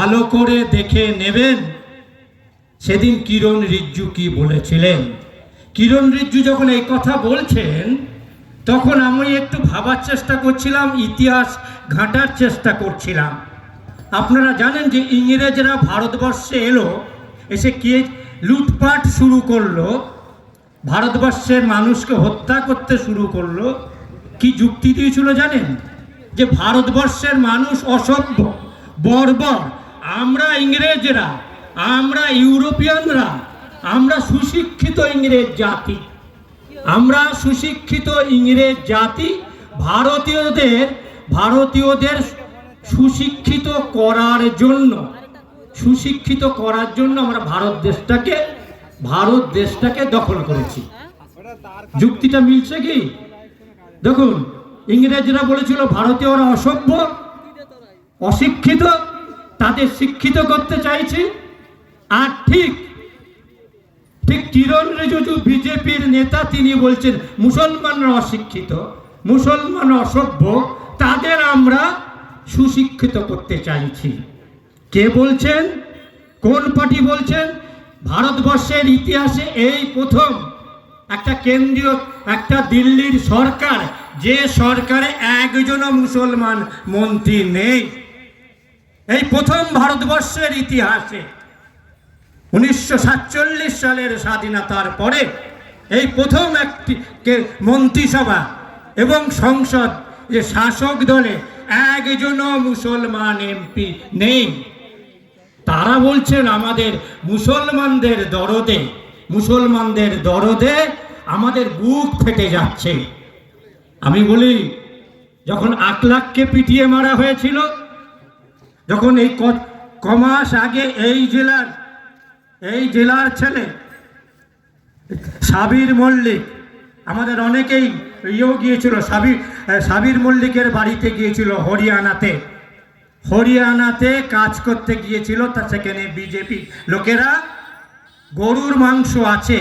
ভালো করে দেখে নেবেন সেদিন কিরণ রিজ্জু কি বলেছিলেন। কিরণ রিজ্জু যখন এই কথা বলছেন তখন আমি একটু ভাবার চেষ্টা করছিলাম, ইতিহাস ঘাঁটার চেষ্টা করছিলাম। আপনারা জানেন যে ইংরেজরা ভারতবর্ষে এলো, এসে কে লুটপাট শুরু করলো, ভারতবর্ষের মানুষকে হত্যা করতে শুরু করলো। কি যুক্তি দিয়েছিল জানেন? যে ভারতবর্ষের মানুষ অসভ্য, বর্বর, আমরা ইংরেজরা, আমরা ইউরোপিয়ানরা, আমরা সুশিক্ষিত ইংরেজ জাতি, আমরা সুশিক্ষিত ইংরেজ জাতি ভারতীয়দের সুশিক্ষিত করার জন্য আমরা ভারত দেশটাকে দখল করেছি। যুক্তিটা মিলছে কি? দেখুন, ইংরেজরা বলেছিল ভারতীয়রা অসভ্য, অশিক্ষিত, তাদের শিক্ষিত করতে চাইছি। আর ঠিক কিরণ রিজিজু বিজেপির নেতা, তিনি বলছেন মুসলমানরা অশিক্ষিত, মুসলমান অসভ্য, তাদের আমরা সুশিক্ষিত করতে চাইছি। কে বলছেন? কোন পার্টি বলছেন? ভারতবর্ষের ইতিহাসে এই প্রথম একটা দিল্লির সরকার, যে সরকারে একজনও মুসলমান মন্ত্রী নেই। এই প্রথম ভারতবর্ষের ইতিহাসে 1947 সালের স্বাধীনতার পরে এই প্রথম একটি মন্ত্রিসভা এবং সংসদ, যে শাসক দলে একজনও মুসলমান এমপি নেই। তারা বলছেন আমাদের মুসলমানদের দরদে আমাদের বুক ফেটে যাচ্ছে। আমি বলি, যখন আকলাককে পিটিয়ে মারা হয়েছিল, যখন এই কমাস আগে এই জেলার ছেলে সাবির মল্লিক, আমাদের অনেকেই গিয়েছিল, সাবির মল্লিকের বাড়িতে গিয়েছিল হরিয়ানাতে কাজ করতে গিয়েছিল। তা সেখানে বিজেপি লোকেরা গরুর মাংস আছে,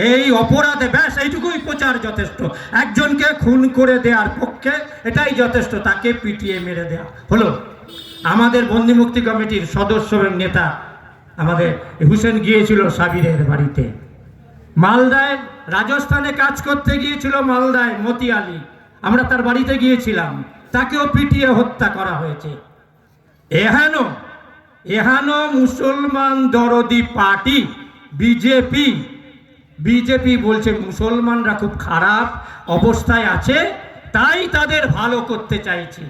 এই অপরাধে, ব্যাস এইটুকুই প্রচার যথেষ্ট। একজনকে খুন করে দেওয়ার পক্ষে এটাই যথেষ্ট, তাকে পিটিয়ে মেরে দেওয়া হলো। আমাদের বন্দি মুক্তি কমিটির সদস্য এবং নেতা আমাদের হুসেন গিয়েছিল সাবিরের বাড়িতে। মালদায়, রাজস্থানে কাজ করতে গিয়েছিল, মালদায় মতি আলী, আমরা তার বাড়িতে গিয়েছিলাম, তাকেও পিটিয়ে হত্যা করা হয়েছে। এহানো মুসলমান দরদি পার্টি বিজেপি বলছে মুসলমানরা খুব খারাপ অবস্থায় আছে, তাই তাদের ভালো করতে চাইছি।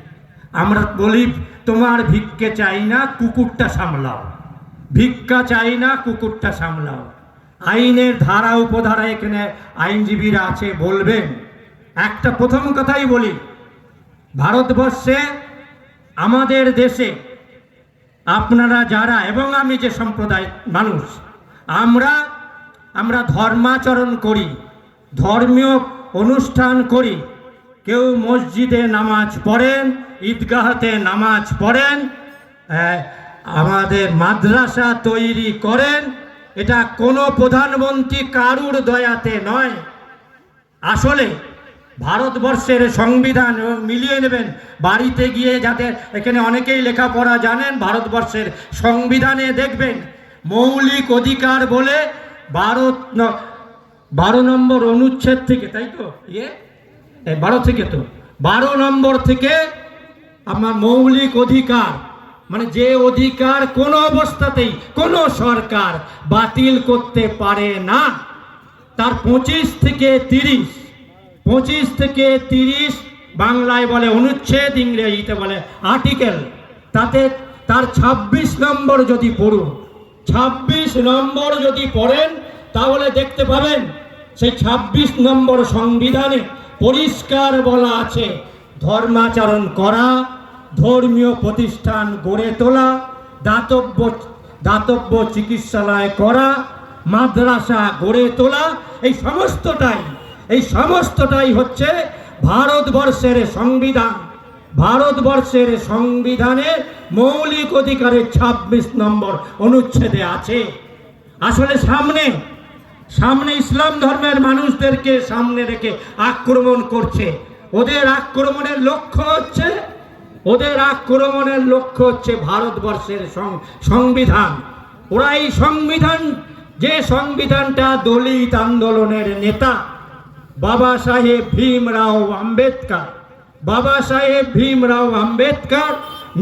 আমরা বলি, তোমার ভিক্ষে চাই না, কুকুরটা সামলাও। ভিক্ষা চাই না, কুকুরটা সামলাও। আইনের ধারা উপধারা এখানে আইনজীবীরা আছে, বলবেন। একটা প্রথম কথাই বলি, ভারতবর্ষে, আমাদের দেশে আপনারা যারা, এবং আমি যে সম্প্রদায় মানুষ, আমরা ধর্মাচরণ করি, ধর্মীয় অনুষ্ঠান করি। কেউ মসজিদে নামাজ পড়েন, ঈদগাহতে নামাজ পড়েন, আমাদের মাদ্রাসা তৈরি করেন। এটা কোনো প্রধানমন্ত্রী কারুর দয়াতে নয়। আসলে ভারতবর্ষের সংবিধান, মিলিয়ে নেবেন বাড়িতে গিয়ে, যাদের এখানে অনেকেই লেখাপড়া জানেন, ভারতবর্ষের সংবিধানে দেখবেন মৌলিক অধিকার বলে 12 নম্বর অনুচ্ছেদ থেকে, তাই তো 12 নম্বর থেকে আমার মৌলিক অধিকার, মানে যে অধিকার কোনো অবস্থাতেই কোনো সরকার বাতিল করতে পারে না, তার 25 থেকে 30 বাংলায় বলে অনুচ্ছেদ, ইংরেজিতে বলে আর্টিকেল। তাতে তার 26 নম্বর যদি পড়ুন, 26 নম্বর যদি পড়েন, তাহলে দেখতে পাবেন সেই 26 নম্বর সংবিধানে পরিষ্কার বলা আছে, ধর্মাচরণ করা, ধর্মীয় প্রতিষ্ঠান গড়ে তোলা, দাতব্য চিকিৎসালয় করা, মাদ্রাসা গড়ে তোলা, এই সমস্তটাই হচ্ছে ভারতবর্ষের সংবিধান। ভারতবর্ষের সংবিধানে মৌলিক অধিকারের 26 নম্বর অনুচ্ছেদে আছে। আসলে সামনে ইসলাম ধর্মের মানুষদেরকে সামনে রেখে আক্রমণ করছে। ওদের আক্রমণের লক্ষ্য হচ্ছে ওদের আক্রমণের লক্ষ্য হচ্ছে ভারতবর্ষের সংবিধান। ওরা এই সংবিধান, যে সংবিধানটা দলিত আন্দোলনের নেতা বাবা সাহেব ভীমরাও আম্বেদকর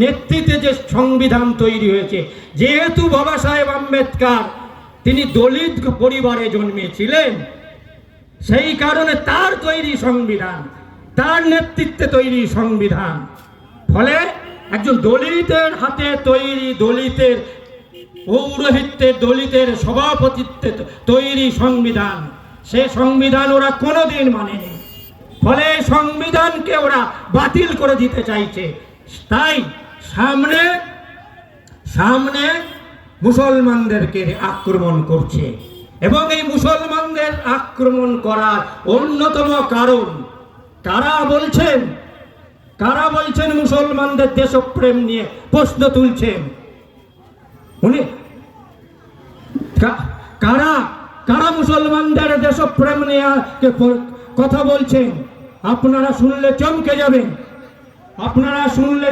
নেতৃত্বে যে সংবিধান তৈরি হয়েছে, যেহেতু বাবা সাহেব আম্বেদকর তিনি দলিত পরিবারে জন্মেছিলেন, সেই কারণে তার তৈরি সংবিধান, তার নেতৃত্বে তৈরি সংবিধান, ফলে একজন দলিতের হাতে তৈরি, দলিতের পৌরোহিত্যে, দলিতের সভাপতিত্বে তৈরি সংবিধান, সে সংবিধান ওরা কোনোদিন মানেনি। ফলে সংবিধানকে ওরা বাতিল করে দিতে চাইছে। তাই সামনে সামনে মুসলমানদেরকে আক্রমণ করছে, এবং এই মুসলমানদের আক্রমণ করার অন্যতম কারণ কারা বলছেন মুসলমানদের দেশপ্রেম নিয়ে প্রশ্ন তুলছেন, উনি কারা মুসলমানদের দেশপ্রেম নিয়ে কথা বলছেন? আপনারা শুনলে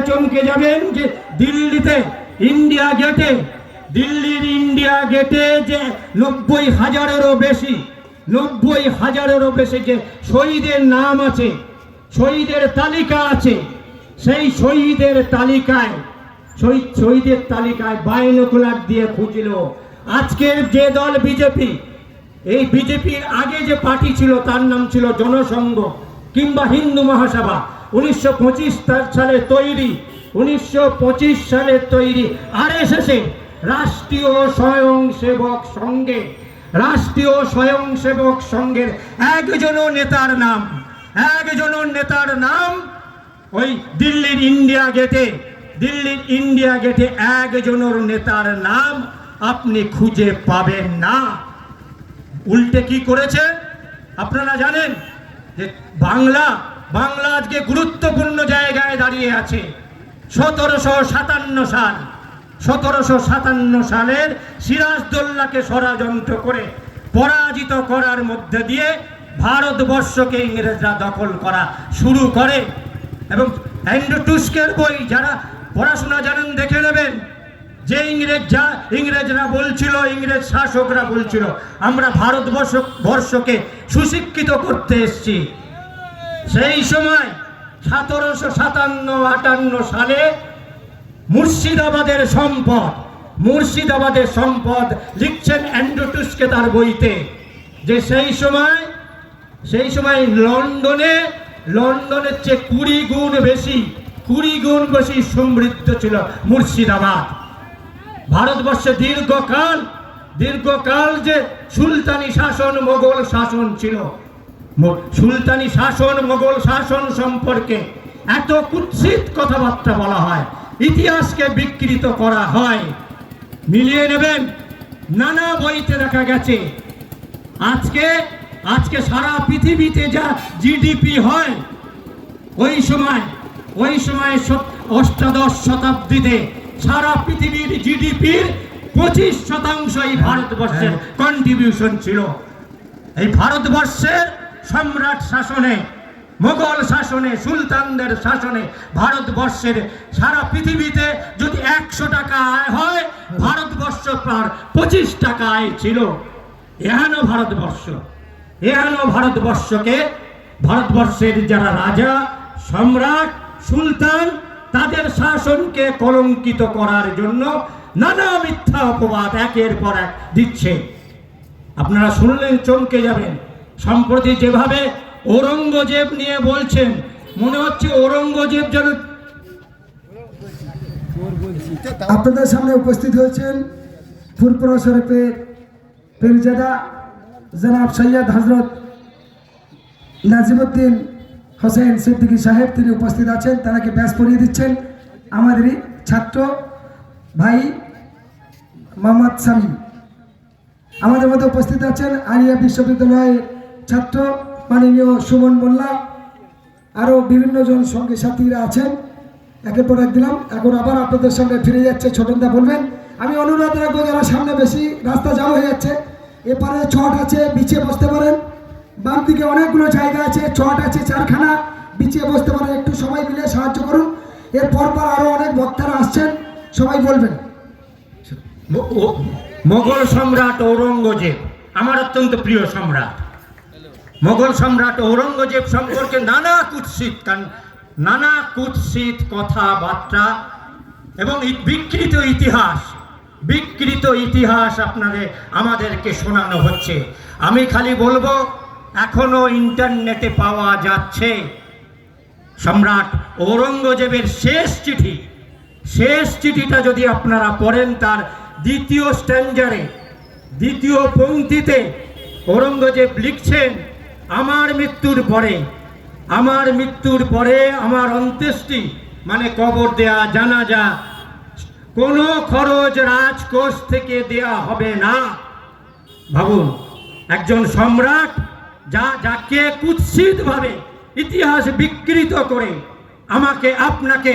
চমকে যাবেন যে দিল্লির ইন্ডিয়া গেটে যে 90,000-এরও বেশি যে শহীদের নাম আছে, শহীদের তালিকা আছে, সেই শহীদের তালিকায় বাইনোকুলার দিয়ে খুঁজল আজকের যে দল বিজেপি, এই বিজেপির আগে যে পার্টি ছিল তার নাম ছিল জনসংঘ কিংবা হিন্দু মহাসভা। 1925 সালে তৈরি RSS রাষ্ট্রীয় স্বয়ংসেবক সংঘের একজন নেতার নাম ওই দিল্লির ইন্ডিয়া গেটে একজনের নেতার নাম আপনি খুঁজে পাবেন না। উল্টে কি করেছে আপনারা জানেন? যে বাংলা আজকে গুরুত্বপূর্ণ জায়গায় দাঁড়িয়ে আছে। 1757 সালের সিরাজদৌল্লাকে ষড়যন্ত্র করে পরাজিত করার মধ্যে দিয়ে ভারতবর্ষকে ইংরেজরা দখল করা শুরু করে। এবং অ্যান্ড্রু টুস্কের বই যারা পড়াশোনা জানেন দেখে নেবেন, যে ইংরেজরা বলছিল, ইংরেজ শাসকরা বলছিল আমরা ভারতবর্ষকে সুশিক্ষিত করতে এসেছি। সেই সময় 1757-58 সালে মুর্শিদাবাদের সম্পদ লিখছেন অ্যান্ড্রু টুস্কে তার বইতে, যে সেই সময় লন্ডনের চেয়ে 20 গুণ বেশি সমৃদ্ধ ছিল মুর্শিদাবাদ। ভারতবর্ষে দীর্ঘকাল যে সুলতানি শাসন, মোগল শাসন ছিল, মোগল শাসন সম্পর্কে এত কুৎসিত কথাবার্তা বলা হয়, ইতিহাসকে বিকৃত করা হয়। মিলিয়ে নেবেন, নানা বইতে দেখা গেছে। আজকে সারা পৃথিবীতে যা জিডিপি হয়, ওই সময় অষ্টাদশ শতাব্দীতে সারা পৃথিবীর জিডিপির 25% ভারতবর্ষের কন্ট্রিবিউশন ছিল। এই ভারতবর্ষের সম্রাট শাসনে, মোগল শাসনে, সুলতানদের শাসনে ভারতবর্ষের সারা পৃথিবীতে যদি 100 টাকা আয় হয়, ভারতবর্ষ প্রায় 25 টাকা আয় ছিল। এহানো ভারতবর্ষের যারা রাজা, সম্রাট, সুলতান, তাদের শাসনকে কলঙ্কিত করার জন্য নানা মিথ্যা অপবাদ একের পর এক দিচ্ছে। আপনারা শুনলেন চমকে যাবেন। সম্প্রতি যেভাবে ঔরঙ্গজেব নিয়ে বলছেন, মনে হচ্ছে ঔরঙ্গজেব যেন। আপনাদের সামনে উপস্থিত হয়েছেন ফুরপুরা শরীফের পীরজাদা জনাব সৈয়দ হজরত নাজিমুদ্দিন হোসেন সিদ্দিকী সাহেব, তিনি উপস্থিত আছেন। তারাকে ব্যাস পড়িয়ে দিচ্ছেন আমাদেরই ছাত্র ভাই মোহাম্মদ সামিম। আমাদের মধ্যে উপস্থিত আছেন আলিয়া বিশ্ববিদ্যালয়ের ছাত্র মাননীয় সুমন মোল্লা, আরও বিভিন্ন জন সঙ্গে সাথীরা আছেন। একের পর এক দিলাম। এখন আবার আপনাদের সামনে ফিরে যাচ্ছে ছোটনদা বলবেন। আমি অনুরোধ রাখবো, যারা সামনে বেশি রাস্তা জাম হয়ে যাচ্ছে, এপারে চট আছে, বিছিয়ে বসতে পারেন। বাম দিকে অনেকগুলো জায়গা আছে, চট আছে 4খানা, বিছিয়ে বসতে পারেন। একটু সবাই মিলে সাহায্য করুন। এর পরপর আরো অনেক বক্তারা আসছেন, সবাই বলবেন। মোগল সম্রাট ঔরঙ্গজেব আমার অত্যন্ত প্রিয় সম্রাট। মোগল সম্রাট ঔরঙ্গজেব সম্পর্কে নানা কুৎসিত কথাবার্তা এবং বিকৃত ইতিহাস আমাদেরকে শোনানো হচ্ছে। আমি খালি বলবো, এখনো ইন্টারনেটে পাওয়া যাচ্ছে সম্রাট ঔরঙ্গজেবের শেষ চিঠিটা যদি আপনারা পড়েন, তার দ্বিতীয় স্ট্যাঞ্জারে, দ্বিতীয় পংক্তিতে ঔরঙ্গজেব লিখছেন, আমার মৃত্যুর পরে আমার অন্ত্যেষ্টি মানে কবর দেয়া, জানাজা কোনো খরচ রাজকোষ থেকে দেয়া হবে না। ভাবুন, একজন সম্রাট যাকে কুৎসিতভাবে ইতিহাস বিকৃত করে আমাকে আপনাকে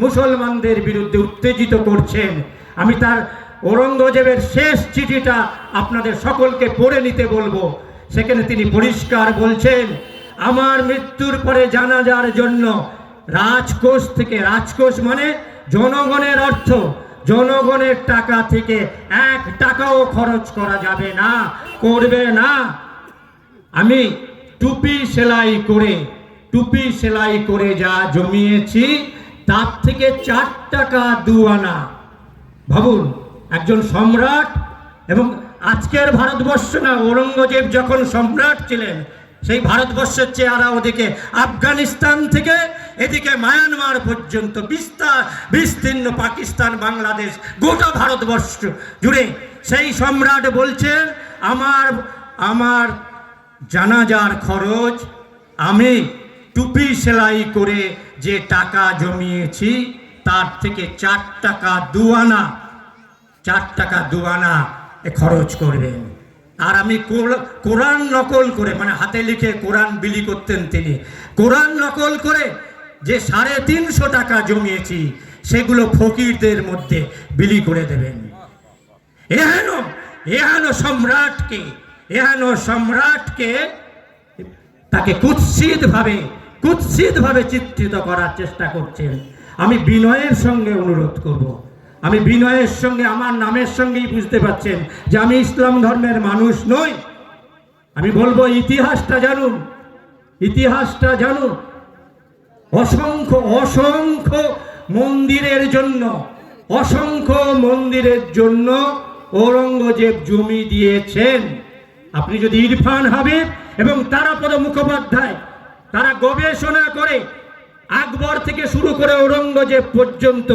মুসলমানদের বিরুদ্ধে উত্তেজিত করছেন। আমি তার ঔরঙ্গজেবের শেষ চিঠিটা আপনাদের সকলকে পড়ে নিতে বলবো। সেখানে তিনি পরিষ্কার বলছেন, আমার মৃত্যুর পরে জানাজার জন্য রাজকোষ মানে জনগণের অর্থ, জনগণের টাকা থেকে 1 টাকাও খরচ করা যাবে না, করবে না। আমি টুপি সেলাই করে যা জমিয়েছি তার থেকে 4 টাকা 2 আনা। ভাবুন, একজন সম্রাট, এবং আজকের ভারতবর্ষ না, ঔরঙ্গজেব যখন সম্রাট ছিলেন সেই ভারতবর্ষের চেহারা ওদিকে আফগানিস্তান থেকে এদিকে মায়ানমার পর্যন্ত বিস্তীর্ণ, পাকিস্তান, বাংলাদেশ, গোটা ভারতবর্ষ জুড়ে সেই সম্রাট বলছেন, আমার জানাজার খরচ আমি টুপি সেলাই করে যে টাকা জমিয়েছি তার থেকে 4 টাকা 2 আনা খরচ করবেন। আর আমি কোরআন নকল করে, মানে হাতে লিখে কোরআন বিলি করতেন তিনি, কোরআন নকল করে যে 350 টাকা জমিয়েছি সেগুলো ফকিরদের মধ্যে বিলি করে দেবেন। এহেন সম্রাটকে তাকে কুৎসিতভাবে চিত্রিত করার চেষ্টা করছেন। আমি বিনয়ের সঙ্গে অনুরোধ করব, আমার নামের সঙ্গেই বুঝতে পারছেন যে আমি ইসলাম ধর্মের মানুষ নই। আমি বলবো, ইতিহাসটা জানুন। অসংখ্য মন্দিরের জন্য ঔরঙ্গজেব জমি দিয়েছেন। আপনি যদি ইরফান হাবিব এবং তারাপদ মুখোপাধ্যায় তারা গবেষণা করে আকবর থেকে শুরু করে ঔরঙ্গজেব পর্যন্ত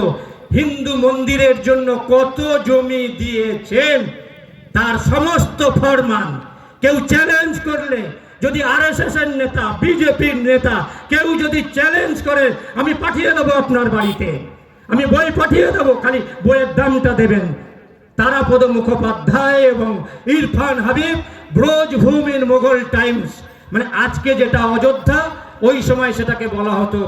হিন্দু মন্দিরের জন্য কত জমি দিয়েছেন তার সমস্ত ফরমান কেউ চ্যালেঞ্জ করলে, যদি আরএসএস এর নেতা, বিজেপির নেতা কেউ যদি চ্যালেঞ্জ করে, আমি পাঠিয়ে দেবো আপনার বাড়িতে, আমি বই পাঠিয়ে দেবো, খালি বইয়ের দামটা দেবেন। তারাপদ মুখোপাধ্যায় এবং ইরফান হাবিব, ব্রজভূমির মোগল টাইমস, মানে আজকে যেটা অযোধ্যা, ওই সময় সেটাকে বলা হতো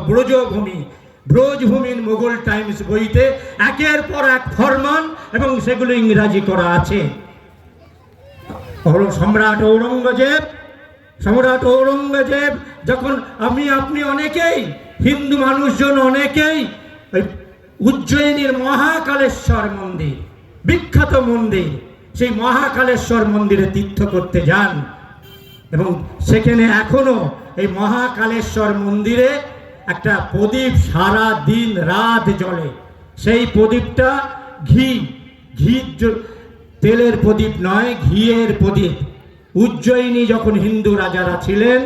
ব্রজভূমির মোগল টাইমস বইতে একের পর এক ফরমান এবং সেগুলো ইংরাজি করা আছে। সম্রাট ঔরঙ্গজেব যখন আপনি অনেকেই, হিন্দু মানুষজন অনেকেই উজ্জয়িনীর মহাকালেশ্বর মন্দির, বিখ্যাত মন্দির, সেই মহাকালেশ্বর মন্দিরে তীর্থ করতে যান, এবং সেখানে এখনো এই মহাকালেশ্বর মন্দিরে একটা প্রদীপ সারা দিন রাত জ্বলে। সেই প্রদীপটা ঘি তেলের প্রদীপ নয়, ঘিয়ের প্রদীপ। উজ্জয়িনী যখন হিন্দু রাজারা ছিলেন,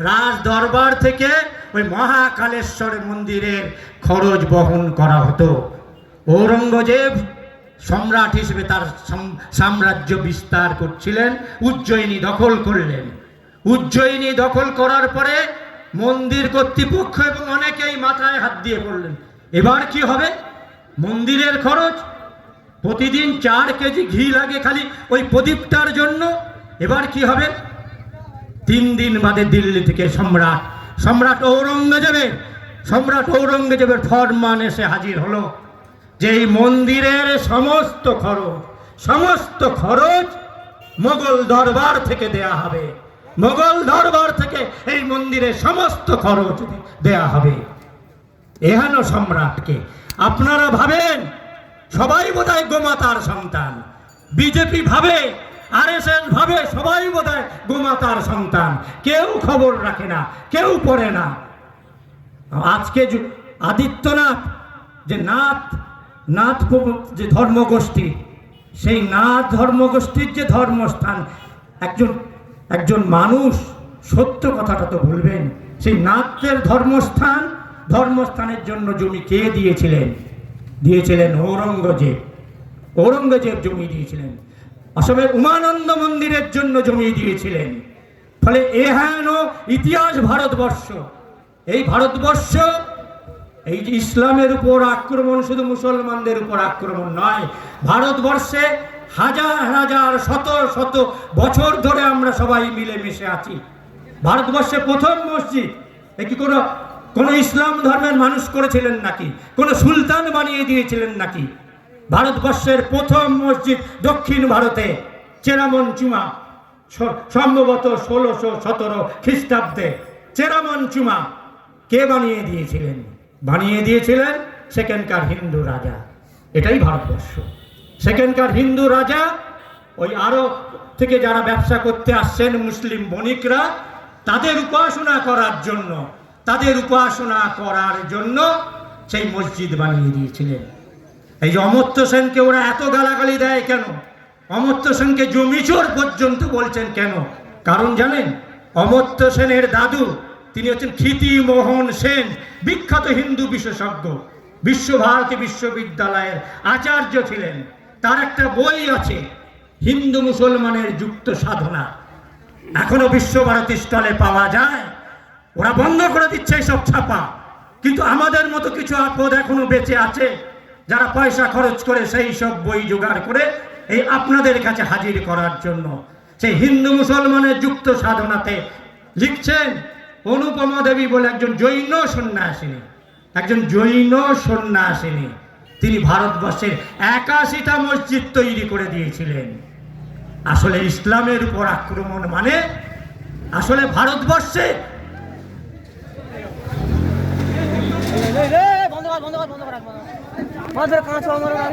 রাজদরবার থেকে ওই মহাকালেশ্বর মন্দিরের খরচ বহন করা হতো। ঔরঙ্গজেব সম্রাট হিসেবে তার সাম্রাজ্য বিস্তার করছিলেন, উজ্জয়িনী দখল করলেন। উজ্জয়িনী দখল করার পরে মন্দির কর্তৃপক্ষ এবং অনেকেই মাথায় হাত দিয়ে পড়লেন, এবার কি হবে? মন্দিরের খরচ প্রতিদিন 4 কেজি ঘি লাগে খালি ওই প্রদীপটার জন্য, এবার কি হবে? 3 দিন বাদে দিল্লি থেকে সম্রাট ঔরঙ্গজেবের ফরমান এসে হাজির হলো যে এই মন্দিরের সমস্ত খরচ মোগল দরবার থেকে দেয়া হবে। মোগল দরবার থেকে এই মন্দিরের সমস্ত খরচ দেয়া হবে। এহেন সম্রাটকে আপনারা ভাবেন সবাই বোধহয় গোমাতার সন্তান, বিজেপি ভাবে, আরএসএস ভাবে সবাই বোধহয় গোমাতার সন্তান, কেউ খবর রাখে না, কেউ পড়ে না। আজকে আদিত্যনাথ যে নাথ যে ধর্মগোষ্ঠী, সেই নাথ ধর্মগোষ্ঠীর যে ধর্মস্থান, একজন মানুষ সত্য কথাটা তো বলবেন, সেই নাথের ধর্মস্থানের জন্য জমি কে দিয়েছিলেন ঔরঙ্গজেব জমি দিয়েছিলেন। অসমের উমানন্দ মন্দিরের জন্য জমি দিয়েছিলেন। ফলে এহেন ইতিহাস ভারতবর্ষ, এই ভারতবর্ষ এই যে ইসলামের উপর আক্রমণ, শুধু মুসলমানদের উপর আক্রমণ নয়, ভারতবর্ষে হাজার হাজার শত শত বছর ধরে আমরা সবাই মিলেমিশে আছি। ভারতবর্ষে প্রথম মসজিদ কি কোনো ইসলাম ধর্মের মানুষ করেছিলেন নাকি? কোনো সুলতান বানিয়ে দিয়েছিলেন নাকি? ভারতবর্ষের প্রথম মসজিদ দক্ষিণ ভারতে চেরামনচুমা, সম্ভবত 1617 খ্রিস্টাব্দে চেরামনচুমা কে বানিয়ে দিয়েছিলেন সেখানকার হিন্দু রাজা। এটাই ভারতবর্ষ। সেখানকার হিন্দু রাজা ওই আরব থেকে যারা ব্যবসা করতে আসছেন মুসলিম বণিকরা, তাদের উপাসনা করার জন্য সেই মসজিদ বানিয়ে দিয়েছিলেন। এই যে অমর্ত্য সেনকে ওরা এত গালাগালি দেয় কেন? অমর্ত্য সেনকে জমিচোর পর্যন্ত বলছেন কেন? কারণ জানেন, অমর্ত্য সেনের দাদু তিনি হচ্ছেন ক্ষিতিমোহন সেন, বিখ্যাত হিন্দু বিশেষজ্ঞ, বিশ্বভারতী বিশ্ববিদ্যালয়ের আচার্য ছিলেন। তার একটা বই আছে, হিন্দু মুসলমানের যুক্ত সাধনা, এখনো বিশ্বভারতী স্টলে পাওয়া যায়। ওরা বন্ধ করে দিচ্ছে এইসব ছাপা, কিন্তু আমাদের মতো কিছু আপদ এখনো বেঁচে আছে, যারা পয়সা খরচ করে সেই সব বই জোগাড় করে এই আপনাদের কাছে হাজির করার জন্য। সেই হিন্দু মুসলমানের যুক্ত সাধনাতে লিখছেন অনুপমা দেবী বলে একজন জৈন সন্ন্যাসিনী, তিনি ভারতবর্ষের 81টা মসজিদ তৈরি করে দিয়েছিলেন। আসলে ইসলামের উপর আক্রমণ মানে আসলে ভারতবর্ষে বন্ধ করে না।